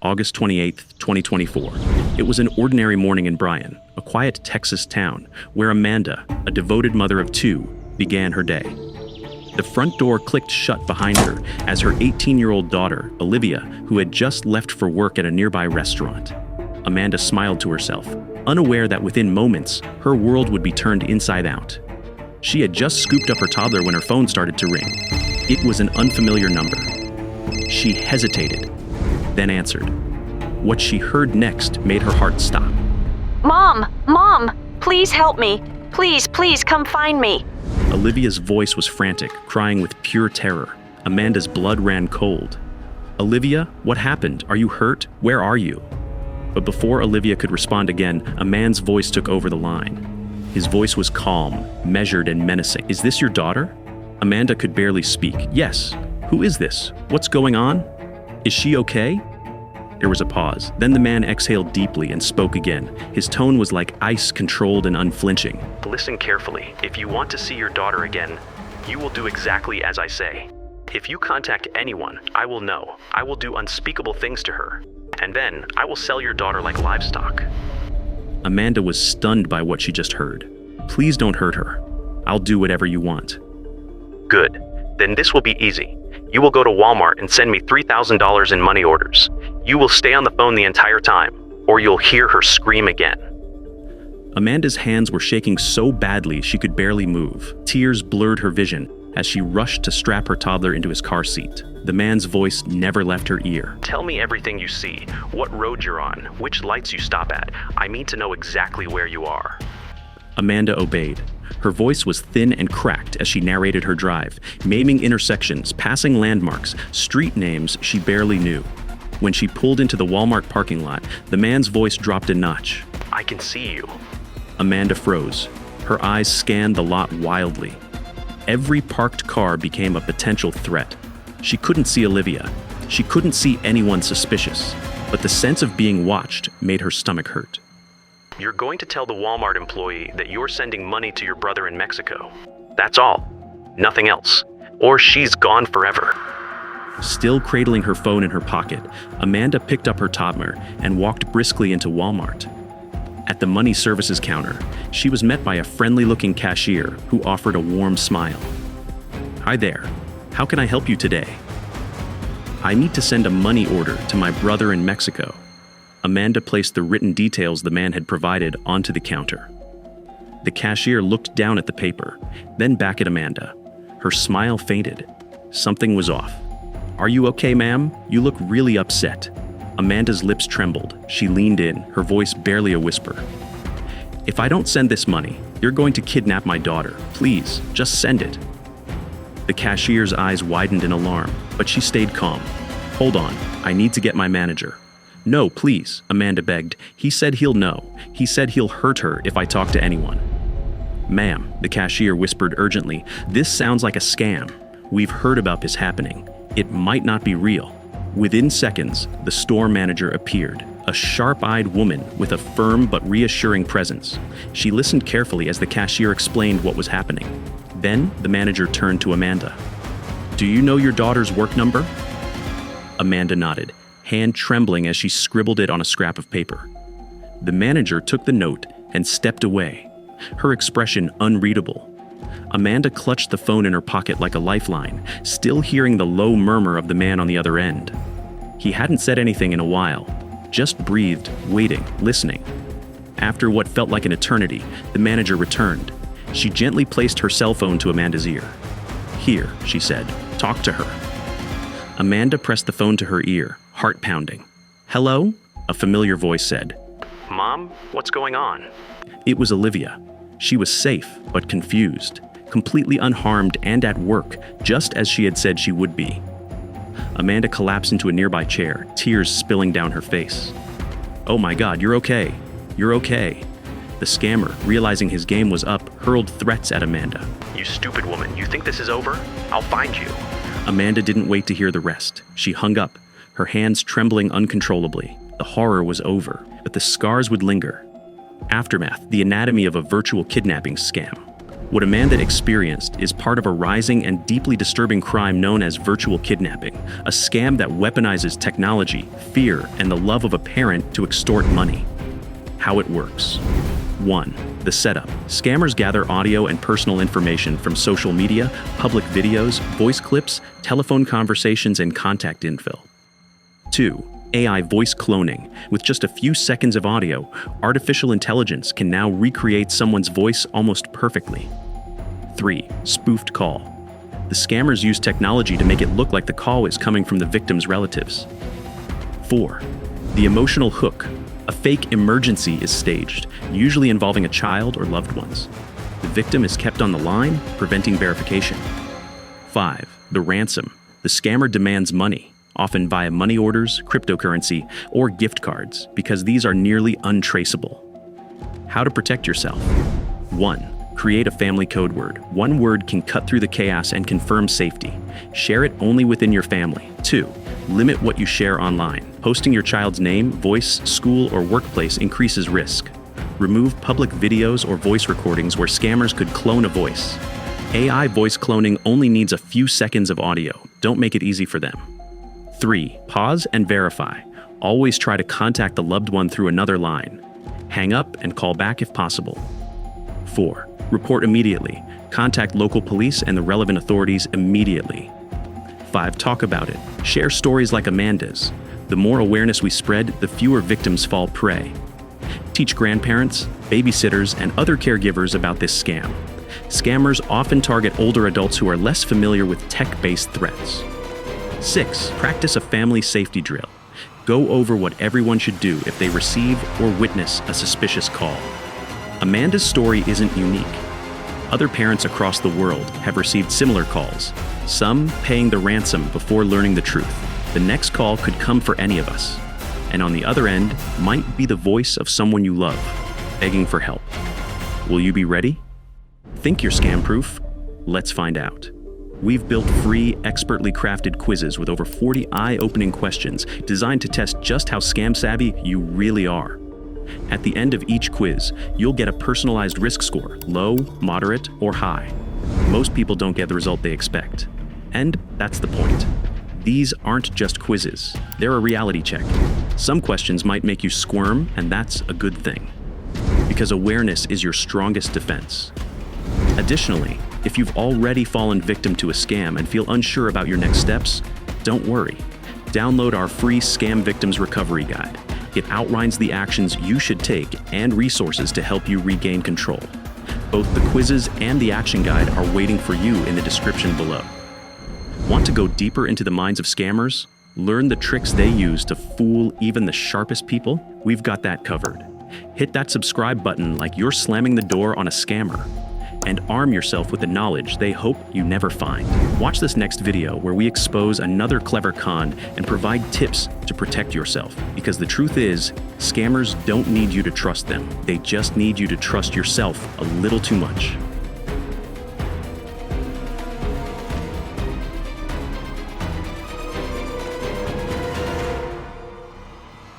August 28, 2024. It was an ordinary morning in Bryan, a quiet Texas town, where Amanda, a devoted mother of two, began her day. The front door clicked shut behind her as her 18-year-old daughter, Olivia, who had just left for work at a nearby restaurant. Amanda smiled to herself, unaware that within moments, her world would be turned inside out. She had just scooped up her toddler when her phone started to ring. It was an unfamiliar number. She hesitated, then answered. What she heard next made her heart stop. Mom, please help me. Please come find me. Olivia's voice was frantic, crying with pure terror. Amanda's blood ran cold. Olivia, what happened? Are you hurt? Where are you? But before Olivia could respond again, a man's voice took over the line. His voice was calm, measured, and menacing. Is this your daughter? Amanda could barely speak. Yes. Who is this? What's going on? Is she okay? There was a pause. Then the man exhaled deeply and spoke again. His tone was like ice, controlled and unflinching. Listen carefully. If you want to see your daughter again, you will do exactly as I say. If you contact anyone, I will know. I will do unspeakable things to her. And then I will sell your daughter like livestock. Amanda was stunned by what she just heard. Please don't hurt her. I'll do whatever you want. Good. Then this will be easy. You will go to Walmart and send me $3,000 in money orders. You will stay on the phone the entire time, or you'll hear her scream again. Amanda's hands were shaking so badly she could barely move. Tears blurred her vision as she rushed to strap her toddler into his car seat. The man's voice never left her ear. Tell me everything you see, what road you're on, which lights you stop at. I need to know exactly where you are. Amanda obeyed. Her voice was thin and cracked as she narrated her drive, naming intersections, passing landmarks, street names she barely knew. When she pulled into the Walmart parking lot, the man's voice dropped a notch. I can see you. Amanda froze. Her eyes scanned the lot wildly. Every parked car became a potential threat. She couldn't see Olivia. She couldn't see anyone suspicious. But the sense of being watched made her stomach hurt. You're going to tell the Walmart employee that you're sending money to your brother in Mexico. That's all. Nothing else. Or she's gone forever. Still cradling her phone in her pocket, Amanda picked up her toddler and walked briskly into Walmart. At the money services counter, she was met by a friendly-looking cashier who offered a warm smile. Hi there. How can I help you today? I need to send a money order to my brother in Mexico. Amanda placed the written details the man had provided onto the counter. The cashier looked down at the paper, then back at Amanda. Her smile faded. Something was off. Are you okay, ma'am? You look really upset. Amanda's lips trembled. She leaned in, her voice barely a whisper. If I don't send this money, you're going to kidnap my daughter. Please, just send it. The cashier's eyes widened in alarm, but she stayed calm. Hold on, I need to get my manager. No, please, Amanda begged. He said he'll know. He said he'll hurt her if I talk to anyone. Ma'am, the cashier whispered urgently, this sounds like a scam. We've heard about this happening. It might not be real. Within seconds, the store manager appeared, a sharp-eyed woman with a firm but reassuring presence. She listened carefully as the cashier explained what was happening. Then, the manager turned to Amanda. Do you know your daughter's work number? Amanda nodded, hand trembling as she scribbled it on a scrap of paper. The manager took the note and stepped away, her expression unreadable. Amanda clutched the phone in her pocket like a lifeline, still hearing the low murmur of the man on the other end. He hadn't said anything in a while, just breathed, waiting, listening. After what felt like an eternity, the manager returned. She gently placed her cell phone to Amanda's ear. Here, she said, talk to her. Amanda pressed the phone to her ear, heart pounding. Hello? A familiar voice said. Mom, what's going on? It was Olivia. She was safe, but confused, completely unharmed and at work, just as she had said she would be. Amanda collapsed into a nearby chair, tears spilling down her face. Oh my God, you're okay. You're okay. The scammer, realizing his game was up, hurled threats at Amanda. You stupid woman, you think this is over? I'll find you. Amanda didn't wait to hear the rest. She hung up, her hands trembling uncontrollably. The horror was over, but the scars would linger. Aftermath, the anatomy of a virtual kidnapping scam. What Amanda experienced is part of a rising and deeply disturbing crime known as virtual kidnapping, a scam that weaponizes technology, fear, and the love of a parent to extort money. How it works. 1. The setup. Scammers gather audio and personal information from social media, public videos, voice clips, telephone conversations, and contact info. 2. AI voice cloning. With just a few seconds of audio, artificial intelligence can now recreate someone's voice almost perfectly. 3. Spoofed call. The scammers use technology to make it look like the call is coming from the victim's relatives. 4. The emotional hook. A fake emergency is staged, usually involving a child or loved ones. The victim is kept on the line, preventing verification. 5. The ransom. The scammer demands money, often via money orders, cryptocurrency, or gift cards, because these are nearly untraceable. How to protect yourself. 1. Create a family code word. One word can cut through the chaos and confirm safety. Share it only within your family. 2. Limit what you share online. Posting your child's name, voice, school, or workplace increases risk. Remove public videos or voice recordings where scammers could clone a voice. AI voice cloning only needs a few seconds of audio. Don't make it easy for them. 3. Pause and verify. Always try to contact the loved one through another line. Hang up and call back if possible. 4. Report immediately. Contact local police and the relevant authorities immediately. 5. Talk about it. Share stories like Amanda's. The more awareness we spread, the fewer victims fall prey. Teach grandparents, babysitters, and other caregivers about this scam. Scammers often target older adults who are less familiar with tech-based threats. 6. Practice a family safety drill. Go over what everyone should do if they receive or witness a suspicious call. Amanda's story isn't unique. Other parents across the world have received similar calls, some paying the ransom before learning the truth. The next call could come for any of us, and on the other end might be the voice of someone you love, begging for help. Will you be ready? Think you're scam-proof? Let's find out. We've built free, expertly crafted quizzes with over 40 eye-opening questions designed to test just how scam-savvy you really are. At the end of each quiz, you'll get a personalized risk score, low, moderate, or high. Most people don't get the result they expect. And that's the point. These aren't just quizzes, they're a reality check. Some questions might make you squirm, and that's a good thing, because awareness is your strongest defense. Additionally, if you've already fallen victim to a scam and feel unsure about your next steps, don't worry. Download our free Scam Victims Recovery Guide. It outlines the actions you should take and resources to help you regain control. Both the quizzes and the action guide are waiting for you in the description below. Want to go deeper into the minds of scammers? Learn the tricks they use to fool even the sharpest people? We've got that covered. Hit that subscribe button like you're slamming the door on a scammer, and arm yourself with the knowledge they hope you never find. Watch this next video where we expose another clever con and provide tips to protect yourself. Because the truth is, scammers don't need you to trust them. They just need you to trust yourself a little too much.